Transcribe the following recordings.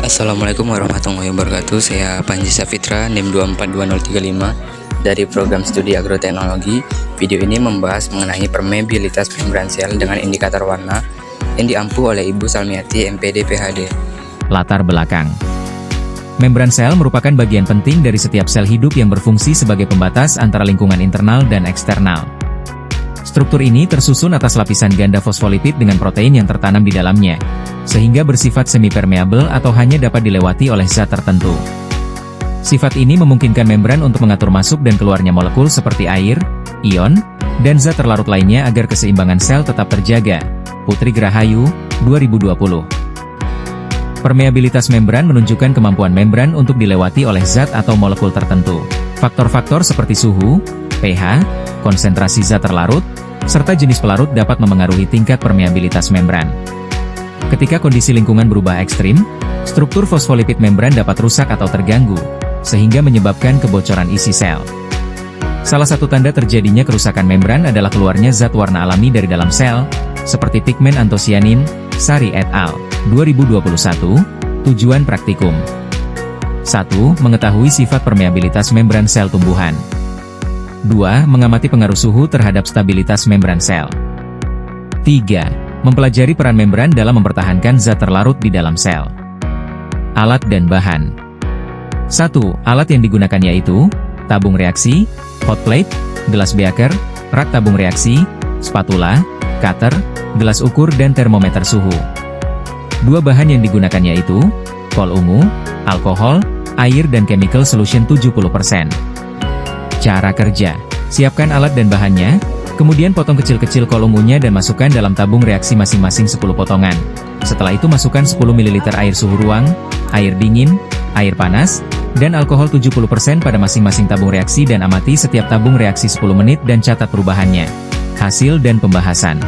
Assalamualaikum warahmatullahi wabarakatuh. Saya Panji Safitra, NIM 2422035 dari program studi agroteknologi. Video ini membahas mengenai permeabilitas membran sel dengan indikator warna yang diampu oleh Ibu Salmiati, MPD PhD. Latar belakang. Membran sel merupakan bagian penting dari setiap sel hidup yang berfungsi sebagai pembatas antara lingkungan internal dan eksternal. Struktur ini tersusun atas lapisan ganda fosfolipid dengan protein yang tertanam di dalamnya, sehingga bersifat semi-permeabel atau hanya dapat dilewati oleh zat tertentu. Sifat ini memungkinkan membran untuk mengatur masuk dan keluarnya molekul seperti air, ion, dan zat terlarut lainnya agar keseimbangan sel tetap terjaga. Putri Grahayu, 2020. Permeabilitas membran menunjukkan kemampuan membran untuk dilewati oleh zat atau molekul tertentu. Faktor-faktor seperti suhu, pH, konsentrasi zat terlarut, serta jenis pelarut dapat memengaruhi tingkat permeabilitas membran. Ketika kondisi lingkungan berubah ekstrim, struktur fosfolipid membran dapat rusak atau terganggu, sehingga menyebabkan kebocoran isi sel. Salah satu tanda terjadinya kerusakan membran adalah keluarnya zat warna alami dari dalam sel, seperti pigmen antosianin, Sari et al. 2021, tujuan praktikum. 1. Mengetahui sifat permeabilitas membran sel tumbuhan. 2. Mengamati pengaruh suhu terhadap stabilitas membran sel. 3. Mempelajari peran membran dalam mempertahankan zat terlarut di dalam sel. Alat dan bahan. 1. Alat yang digunakan yaitu tabung reaksi, hot plate, gelas beaker, rak tabung reaksi, spatula, cutter, gelas ukur dan termometer suhu. 2 bahan yang digunakan yaitu kol ungu, alkohol, air dan chemical solution 70%. Cara kerja. Siapkan alat dan bahannya, kemudian potong kecil-kecil kol ungunya dan masukkan dalam tabung reaksi masing-masing 10 potongan. Setelah itu masukkan 10 ml air suhu ruang, air dingin, air panas, dan alkohol 70% pada masing-masing tabung reaksi dan amati setiap tabung reaksi 10 menit dan catat perubahannya. Hasil dan pembahasan.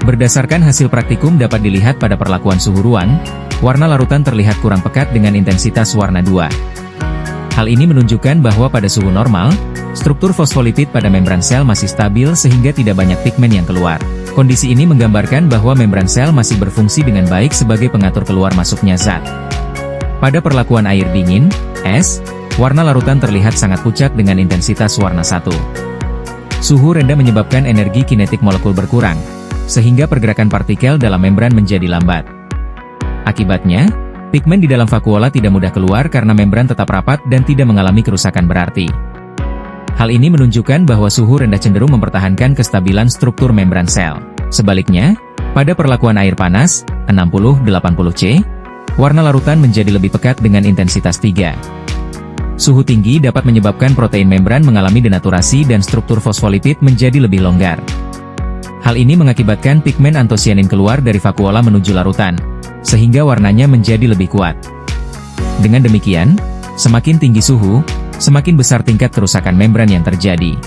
Berdasarkan hasil praktikum dapat dilihat pada perlakuan suhu ruang, warna larutan terlihat kurang pekat dengan intensitas warna 2. Hal ini menunjukkan bahwa pada suhu normal, struktur fosfolipid pada membran sel masih stabil sehingga tidak banyak pigmen yang keluar. Kondisi ini menggambarkan bahwa membran sel masih berfungsi dengan baik sebagai pengatur keluar masuknya zat. Pada perlakuan air dingin, es, warna larutan terlihat sangat pucat dengan intensitas warna 1. Suhu rendah menyebabkan energi kinetik molekul berkurang, sehingga pergerakan partikel dalam membran menjadi lambat. Akibatnya, pigmen di dalam vakuola tidak mudah keluar karena membran tetap rapat dan tidak mengalami kerusakan berarti. Hal ini menunjukkan bahwa suhu rendah cenderung mempertahankan kestabilan struktur membran sel. Sebaliknya, pada perlakuan air panas, 60-80 C, warna larutan menjadi lebih pekat dengan intensitas 3. Suhu tinggi dapat menyebabkan protein membran mengalami denaturasi dan struktur fosfolipid menjadi lebih longgar. Hal ini mengakibatkan pigmen antosianin keluar dari vakuola menuju larutan, sehingga warnanya menjadi lebih kuat. Dengan demikian, semakin tinggi suhu, semakin besar tingkat kerusakan membran yang terjadi.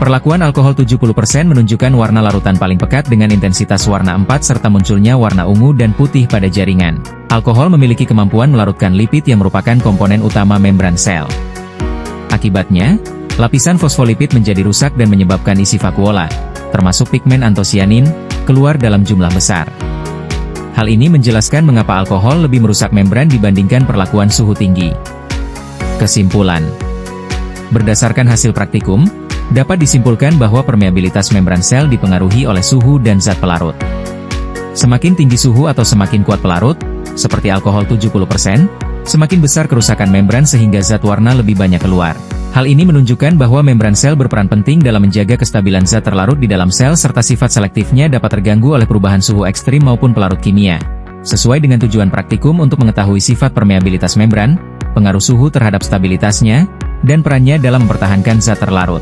Perlakuan alkohol 70% menunjukkan warna larutan paling pekat dengan intensitas warna 4 serta munculnya warna ungu dan putih pada jaringan. Alkohol memiliki kemampuan melarutkan lipid yang merupakan komponen utama membran sel. Akibatnya, lapisan fosfolipid menjadi rusak dan menyebabkan isi vakuola, termasuk pigmen antosianin, keluar dalam jumlah besar. Hal ini menjelaskan mengapa alkohol lebih merusak membran dibandingkan perlakuan suhu tinggi. Kesimpulan. Berdasarkan hasil praktikum, dapat disimpulkan bahwa permeabilitas membran sel dipengaruhi oleh suhu dan zat pelarut. Semakin tinggi suhu atau semakin kuat pelarut, seperti alkohol 70%, semakin besar kerusakan membran sehingga zat warna lebih banyak keluar. Hal ini menunjukkan bahwa membran sel berperan penting dalam menjaga kestabilan zat terlarut di dalam sel serta sifat selektifnya dapat terganggu oleh perubahan suhu ekstrim maupun pelarut kimia. Sesuai dengan tujuan praktikum untuk mengetahui sifat permeabilitas membran, pengaruh suhu terhadap stabilitasnya, dan perannya dalam mempertahankan zat terlarut.